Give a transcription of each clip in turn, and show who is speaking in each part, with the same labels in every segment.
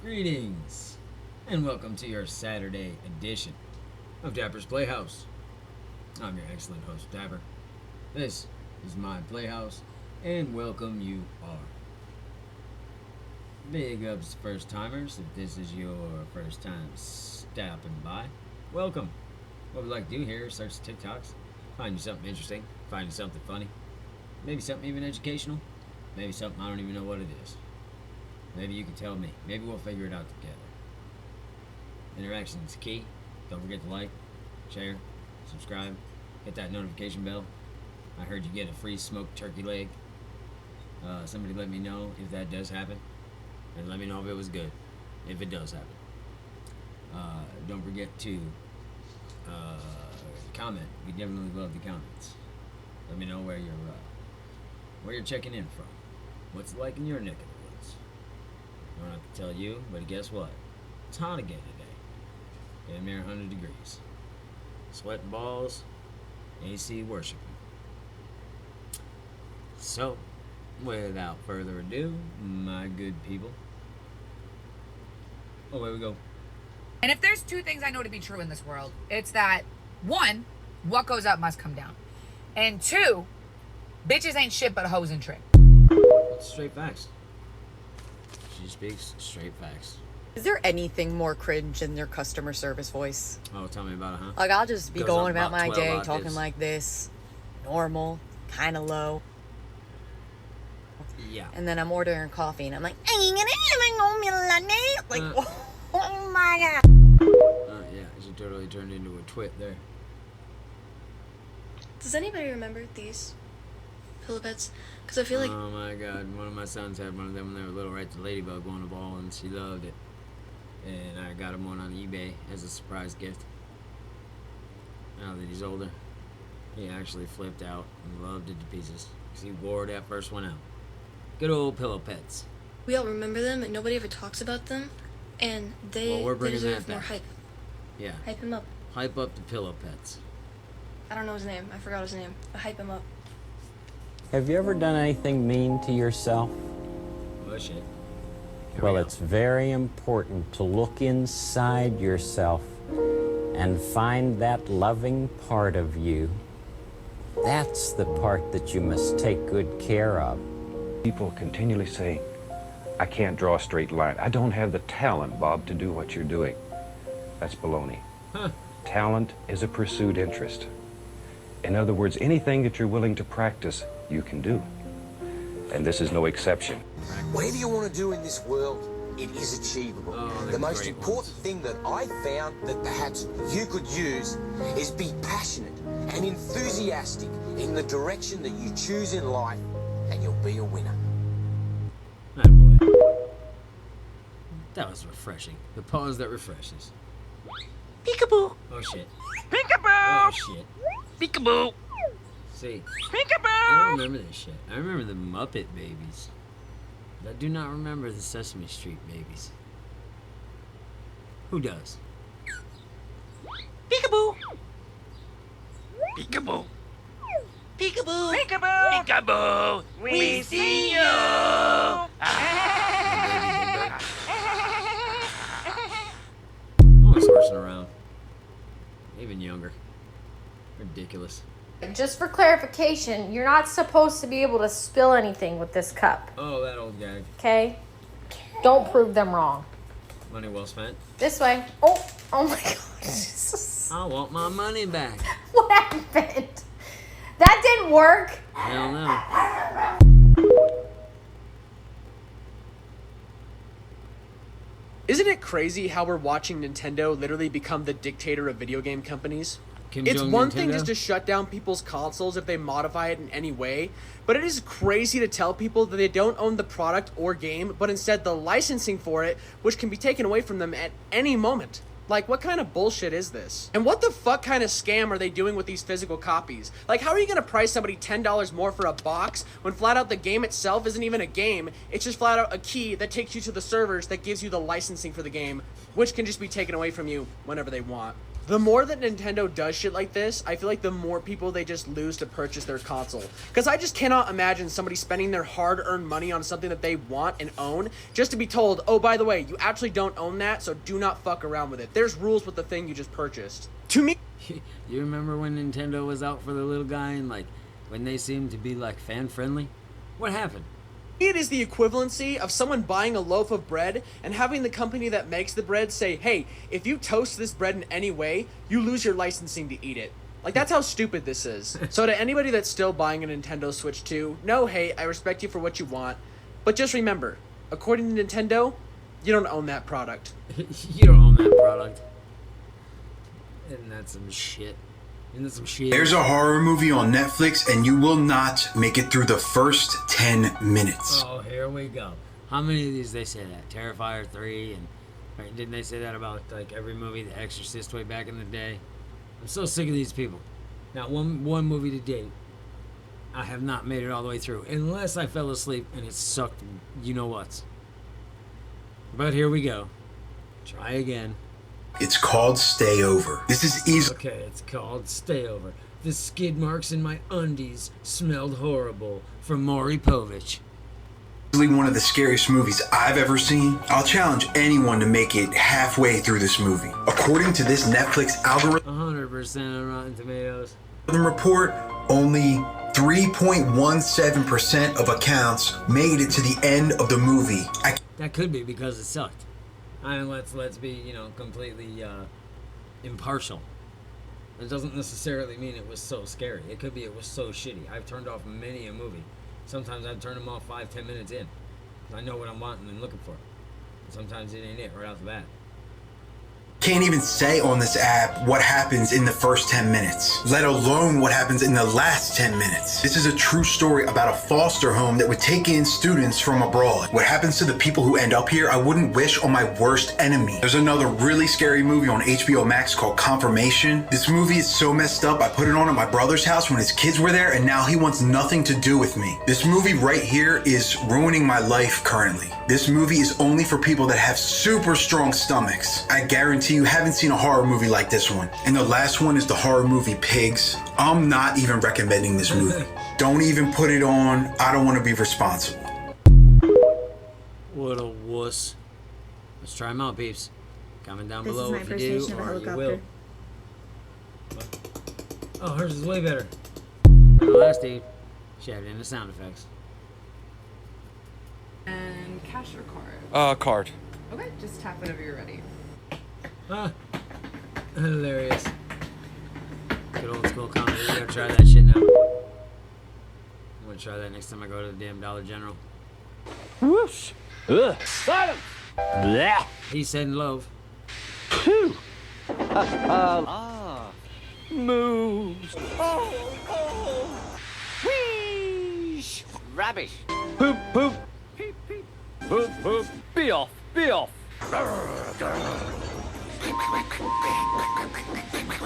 Speaker 1: Greetings, and welcome to your Saturday edition of Dapper's Playhouse. I'm your excellent host, Dapper. This is my playhouse, and welcome you are. Big ups to first timers. If this is your first time stopping by, welcome. What we like to do here is search the TikToks, find you something interesting, find you something funny, maybe something even educational, maybe something I don't even know what it is. Maybe you can tell me. Maybe we'll figure it out together. Interaction is key. Don't forget to like, share, subscribe, hit that notification bell. I heard you get a free smoked turkey leg. Somebody let me know if that does happen, and let me know if it was good, if it does happen. Don't forget to comment. We definitely love the comments. Let me know where you're checking in from. What's it like in your neck of the woods? I don't have to tell you, but guess what? It's hot again today. Damn near 100 degrees. Sweating balls, AC worshiping. So, without further ado, my good people. Oh, away we go.
Speaker 2: And if there's two things I know to be true in this world, it's that, one, what goes up must come down. And two, bitches ain't shit but hoes and trick.
Speaker 1: It's straight facts. She speaks straight facts.
Speaker 3: Is there anything more cringe than their customer service voice?
Speaker 1: Oh, tell me about it, huh?
Speaker 3: Like, I'll just be
Speaker 1: Goes
Speaker 3: going
Speaker 1: on
Speaker 3: about
Speaker 1: about
Speaker 3: my
Speaker 1: 12
Speaker 3: day
Speaker 1: octaves.
Speaker 3: talking like this, normal, kind of low,
Speaker 1: Yeah.
Speaker 3: and then I'm ordering coffee and I'm like, like, oh my god.
Speaker 1: Yeah, she totally turned into a twit there.
Speaker 4: Does anybody remember these pillow beds? Because I feel like
Speaker 1: Oh my god, one of my sons had one of them when they were little, right? The ladybug on the ball, and she loved it. And I got him one on eBay as a surprise gift. Now that he's older, he actually flipped out and loved it to pieces. Because he wore that first one out. Good old pillow pets.
Speaker 4: we all remember them and nobody ever talks about them. And they,
Speaker 1: Well, we're
Speaker 4: they
Speaker 1: bringing
Speaker 4: deserve
Speaker 1: that
Speaker 4: more
Speaker 1: back.
Speaker 4: hype.
Speaker 1: Yeah.
Speaker 4: Hype him up.
Speaker 1: Hype up the pillow pets.
Speaker 4: I don't know his name. I forgot his name. But hype him up.
Speaker 5: Have you ever done anything mean to yourself?
Speaker 1: Oh shit. Here
Speaker 5: Well,
Speaker 1: we go.
Speaker 5: it's very important to look inside yourself and find that loving part of you. That's the part that you must take good care of.
Speaker 6: People continually say, I can't draw a straight line. I don't have the talent, Bob, to do what you're doing. That's baloney.
Speaker 1: Huh.
Speaker 6: Talent is a pursued interest. In other words, anything that you're willing to practice, you can do. And this is no exception.
Speaker 7: Whatever you want to do in this world, it is achievable.
Speaker 1: Oh, they're
Speaker 7: the most
Speaker 1: great
Speaker 7: important
Speaker 1: ones.
Speaker 7: thing that I found that perhaps you could use is be passionate and enthusiastic in the direction that you choose in life, and you'll be a winner.
Speaker 1: Attaboy. That was refreshing. The pause that refreshes.
Speaker 4: Peekaboo!
Speaker 1: Oh shit.
Speaker 4: Peekaboo!
Speaker 1: Oh shit.
Speaker 4: Peekaboo!
Speaker 1: See,
Speaker 4: Peekaboo!
Speaker 1: I don't remember this shit. I remember the Muppet Babies. But I do not remember the Sesame Street Babies. Who does?
Speaker 4: Peekaboo! Peekaboo! Peekaboo! Peekaboo! Peekaboo! We see you!
Speaker 1: Always horsing around. Even younger. Ridiculous.
Speaker 8: Just for clarification, you're not supposed to be able to spill anything with this cup,
Speaker 1: Oh, that old guy.
Speaker 8: okay? Don't prove them wrong.
Speaker 1: Money well spent.
Speaker 8: This way. Oh my god. Jesus.
Speaker 1: I want my money back.
Speaker 8: What happened? That didn't work.
Speaker 1: Hell no.
Speaker 9: Isn't it crazy how we're watching Nintendo literally become the dictator of video game companies?
Speaker 1: Kim
Speaker 9: It's
Speaker 1: Jong
Speaker 9: one thing
Speaker 1: Nintendo?
Speaker 9: just to shut down people's consoles if they modify it in any way, but it is crazy to tell people that they don't own the product or game, but instead the licensing for it, which can be taken away from them at any moment. Like, what kind of bullshit is this? And what the fuck kind of scam are they doing with these physical copies? Like, how are you gonna price somebody $10 more for a box when flat out the game itself isn't even a game? It's just flat out a key that takes you to the servers that gives you the licensing for the game, which can just be taken away from you whenever they want. The more that Nintendo does shit like this, I feel like the more people they just lose to purchase their console. Because I just cannot imagine somebody spending their hard-earned money on something that they want and own just to be told, oh, by the way, you actually don't own that, so do not fuck around with it. There's rules with the thing you just purchased. To me...
Speaker 1: You remember when Nintendo was out for the little guy and, like, when they seemed to be, like, fan-friendly? What happened?
Speaker 9: It is the equivalency of someone buying a loaf of bread and having the company that makes the bread say, hey, if you toast this bread in any way, you lose your licensing to eat it. Like, that's how stupid this is. So to anybody that's still buying a Nintendo Switch 2, no hate, I respect you for what you want. But just remember, according to Nintendo, you don't own that product.
Speaker 1: You don't own that product. Isn't that some shit? Isn't that some shit?
Speaker 10: There's a horror movie on Netflix and you will not make it through the first 10 minutes.
Speaker 1: Oh, here we go. How many of these they say that? Terrifier 3 and... Right, didn't they say that about, like, every movie? The Exorcist way back in the day? I'm so sick of these people. Not one movie to date. I have not made it all the way through. Unless I fell asleep and it sucked you know what. But here we go. Try again.
Speaker 10: It's called Stay Over. This is easy.
Speaker 1: Okay, it's called Stay Over. The skid marks in my undies smelled horrible. From Maury Povich.
Speaker 10: One of the scariest movies I've ever seen. I'll challenge anyone to make it halfway through this movie. According to this Netflix algorithm
Speaker 1: 100% on Rotten Tomatoes.
Speaker 10: report, only 3.17% of accounts made it to the end of the movie.
Speaker 1: That could be because it sucked. I mean, let's be, you know, completely impartial. It doesn't necessarily mean it was so scary. It could be it was so shitty. I've turned off many a movie. Sometimes I've turned them off 5-10 minutes in. I know what I'm wanting and looking for. Sometimes it ain't it right off the bat.
Speaker 10: Can't even say on this app what happens in the first 10 minutes, let alone what happens in the last 10 minutes. This is a true story about a foster home that would take in students from abroad. What happens to the people who end up here, I wouldn't wish on my worst enemy. There's another really scary movie on HBO Max called Confirmation. This movie is so messed up, I put it on at my brother's house when his kids were there, and now he wants nothing to do with me. This movie right here is ruining my life currently. This movie is only for people that have super strong stomachs. I guarantee you haven't seen a horror movie like this one. And the last one is the horror movie Pigs. I'm not even recommending this movie. Don't even put it on. I don't want to be responsible.
Speaker 1: What a wuss. Let's try them out, peeps. Comment down
Speaker 11: This
Speaker 1: below
Speaker 11: is my
Speaker 1: if you
Speaker 11: first
Speaker 1: do,
Speaker 11: station of a
Speaker 1: or you
Speaker 11: helicopter.
Speaker 1: will. What? Oh, hers is way better than the last dude. She added in the sound effects.
Speaker 12: And cash or card?
Speaker 13: Card.
Speaker 12: Okay, just tap whenever you're ready.
Speaker 1: Ah, hilarious. Good old school comedy. We gotta try that shit now. I'm gonna try that next time I go to the damn Dollar General.
Speaker 13: Whoosh. Ugh. Silence. Blah.
Speaker 1: He said love.
Speaker 13: Phew. Moves. Oh. Whee. Rubbish. Poop, poop. Peep, peep. Poop, poop. Be off. Be off.
Speaker 1: How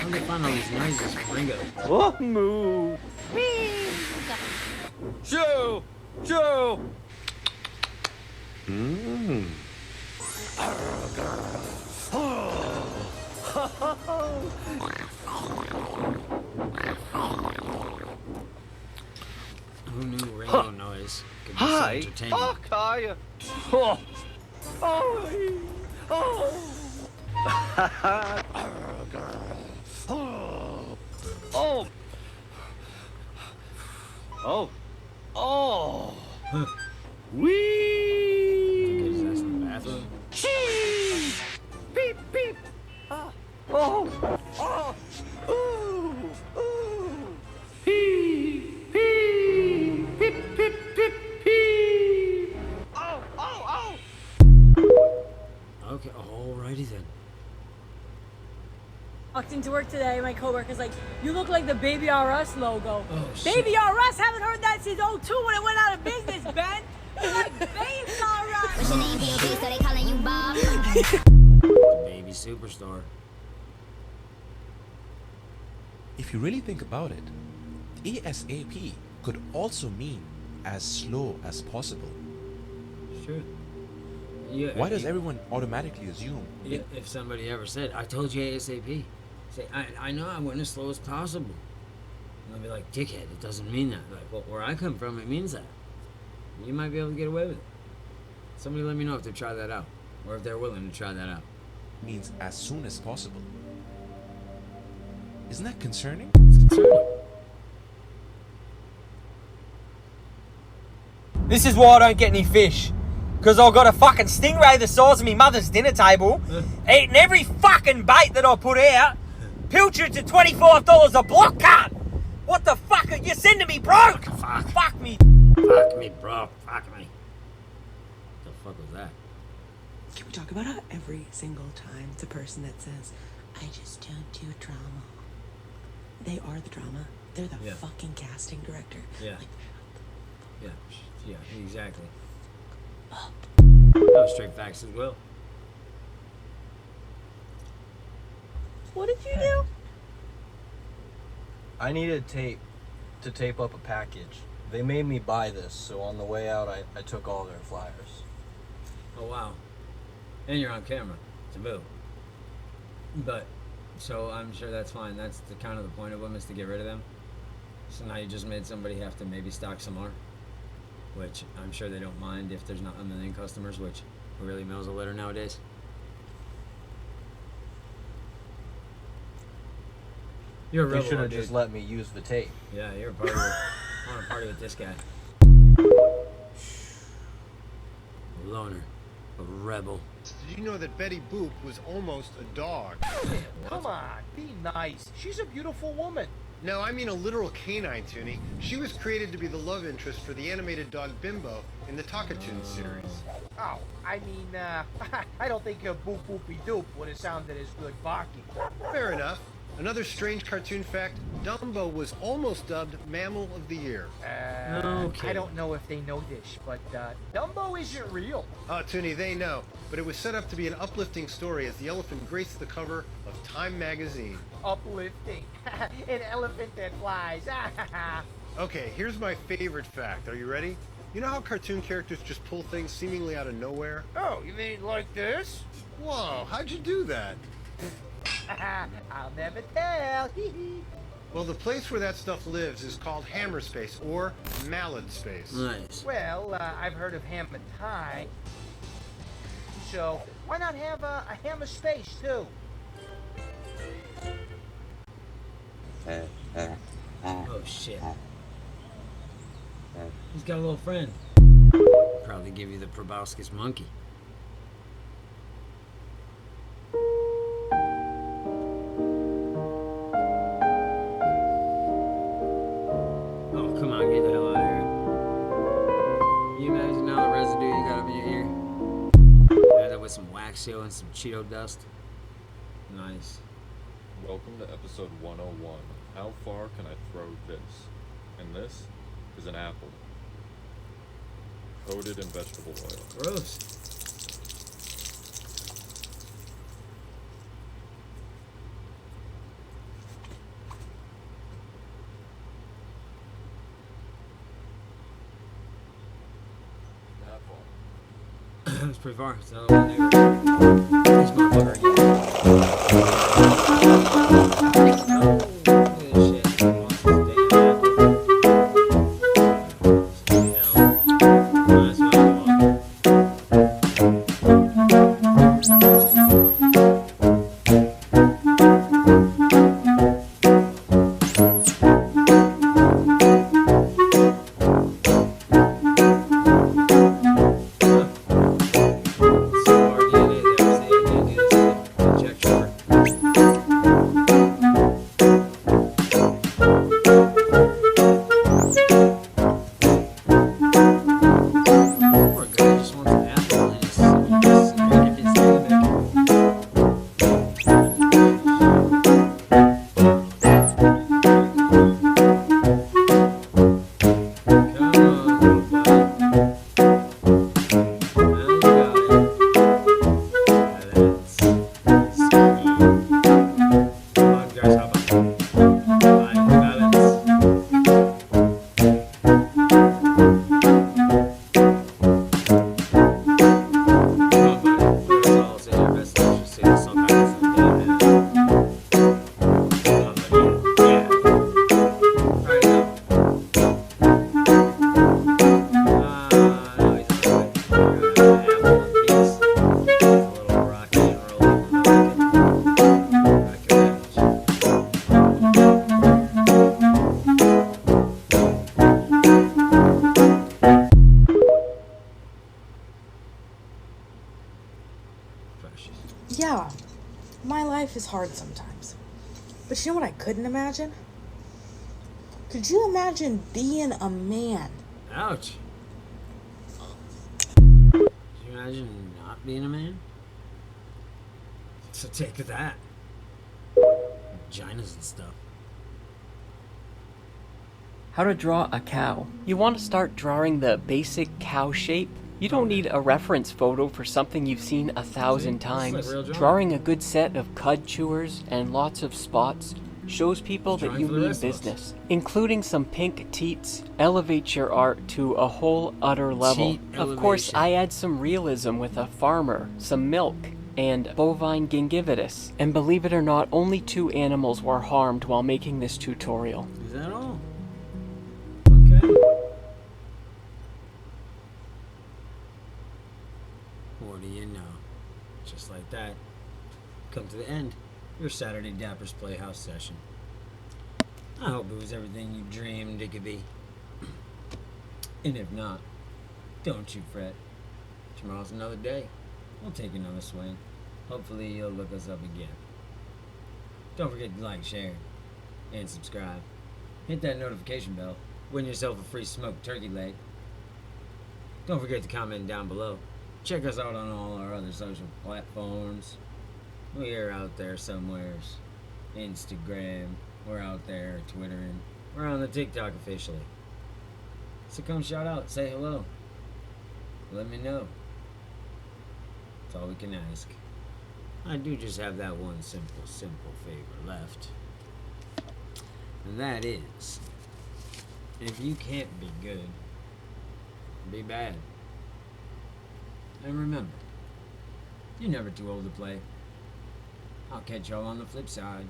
Speaker 1: do they find all these noises from Ringo?
Speaker 13: What move? Joe! Joe! Mmm.
Speaker 1: Who knew Ringo noise could be so
Speaker 13: Hi.
Speaker 1: entertaining?
Speaker 13: Fuck are you? Oh. Oh. Oh. Oh. Oh. Oh. Wee.
Speaker 1: Think his ass in the bathroom?
Speaker 13: Chee. Beep beep. Oh. Oh. Ooh. Ooh. Pee. Pee. Pip pip pip pee. Oh. Oh. Oh.
Speaker 1: Okay, alrighty then.
Speaker 14: Walked into work today, my coworker's like, "You look like the Baby R Us logo."
Speaker 1: Oh, shit.
Speaker 14: Baby R Us, haven't heard that since '02 when it went out of business, Ben. It's like Baby R Us.
Speaker 1: The baby superstar.
Speaker 15: If you really think about it, ASAP could also mean as slow as possible.
Speaker 1: Sure. Yeah,
Speaker 15: Why does everyone automatically assume
Speaker 1: if somebody ever said, I told you ASAP, Say, I know I went as slow as possible. And they'll be like, dickhead, it doesn't mean that. Like, well, where I come from, it means that. You might be able to get away with it. Somebody let me know if they try that out. Or if they're willing to try that out.
Speaker 15: Means as soon as possible. Isn't that concerning?
Speaker 1: It's concerning.
Speaker 11: This is why I don't get any fish. Because I've got a fucking stingray the size of me mother's dinner table, eating every fucking bait that I put out, pilchards at $25 a block, cunt! What the fuck are you sending me, bro? Fuck me.
Speaker 1: Fuck me, bro. Fuck me. The fuck was that?
Speaker 16: Can we talk about how every single time it's a person that says, I just don't do drama. They are the drama. They're the fucking casting director.
Speaker 1: Yeah.
Speaker 16: Like,
Speaker 1: Yeah, exactly. No, straight facts as well.
Speaker 16: what did you do?
Speaker 17: I needed tape to tape up a package. They made me buy this, so on the way out, I took all their flyers.
Speaker 1: Oh, wow. And you're on camera. Taboo. But, so I'm sure that's fine. That's the kind of the point of them, is to get rid of them. So now you just made somebody have to maybe stock some more. Which I'm sure they don't mind if there's not a million customers, which who really mails a letter nowadays? You're a
Speaker 17: They
Speaker 1: rebel,
Speaker 17: should have
Speaker 1: dude.
Speaker 17: just let me use the tape.
Speaker 1: Yeah, you're a party with, I want to party with this guy. A loner. A rebel.
Speaker 18: Did you know that Betty Boop was almost a dog?
Speaker 11: Come on, be nice. She's a beautiful woman.
Speaker 18: No, I mean a literal canine, Toonie. She was created to be the love interest for the animated dog Bimbo in the Takatoon series.
Speaker 11: Oh, I mean, I don't think Boop Boopy Doop would have sounded as good barking.
Speaker 18: Fair enough. Another strange cartoon fact, Dumbo was almost dubbed Mammal of the Year.
Speaker 11: I don't know if they know this, but Dumbo isn't real.
Speaker 18: Oh, Toonie, they know. But it was set up to be an uplifting story as the elephant graced the cover of Time magazine.
Speaker 11: Uplifting. An elephant that flies.
Speaker 18: Okay, here's my favorite fact. Are you ready? You know how cartoon characters just pull things seemingly out of nowhere?
Speaker 11: Oh, you mean like this?
Speaker 18: Whoa, how'd you do that?
Speaker 11: I'll never tell.
Speaker 18: Well, the place where that stuff lives is called Hammerspace, or Mallet Space.
Speaker 1: Nice.
Speaker 11: Well, I've heard of hammer time. So, why not have a hammer space, too?
Speaker 1: Oh, shit. He's got a little friend. Probably give you the proboscis monkey. Oh, come on, get the hell out of here. You imagine now the residue you got up in your ear? Add that with some wax seal and some Cheeto dust. Nice.
Speaker 19: Welcome to episode 101. How far can I throw this? And this is an apple. Coated in vegetable oil.
Speaker 1: Gross.
Speaker 19: That far.
Speaker 1: That's pretty far. It's another one there. This motherfucker again. gosh.
Speaker 16: Yeah, my life is hard sometimes. But you know what I couldn't imagine? Could you imagine being a man?
Speaker 1: Ouch. Could you imagine not being a man? So take that. Vaginas and stuff.
Speaker 20: How to draw a cow. You want to start drawing the basic cow shape? You don't need a reference photo for something you've seen 1,000 times. Drawing a good set of cud chewers and lots of spots shows people that you mean business. Including some pink teats elevates your art to a whole other level. Of course, I add some realism with a farmer, some milk, and bovine gingivitis. And believe it or not, only 2 animals were harmed while making this tutorial.
Speaker 1: Is that all? Okay. What do you know? Just like that. Come to the end. Your Saturday Dappers Playhouse session. I hope it was everything you dreamed it could be. And if not, don't you fret. Tomorrow's another day. We'll take another swing. Hopefully you'll look us up again. Don't forget to like, share, and subscribe. Hit that notification bell. Win yourself a free smoked turkey leg. Don't forget to comment down below. Check us out on all our other social platforms. We're out there somewheres. Instagram. We're out there Twittering. We're on the TikTok officially. So come shout out. Say hello. Let me know. That's all we can ask. I do just have that one simple favor left. And that is, if you can't be good, be bad. And remember, you're never too old to play. I'll catch y'all on the flip side.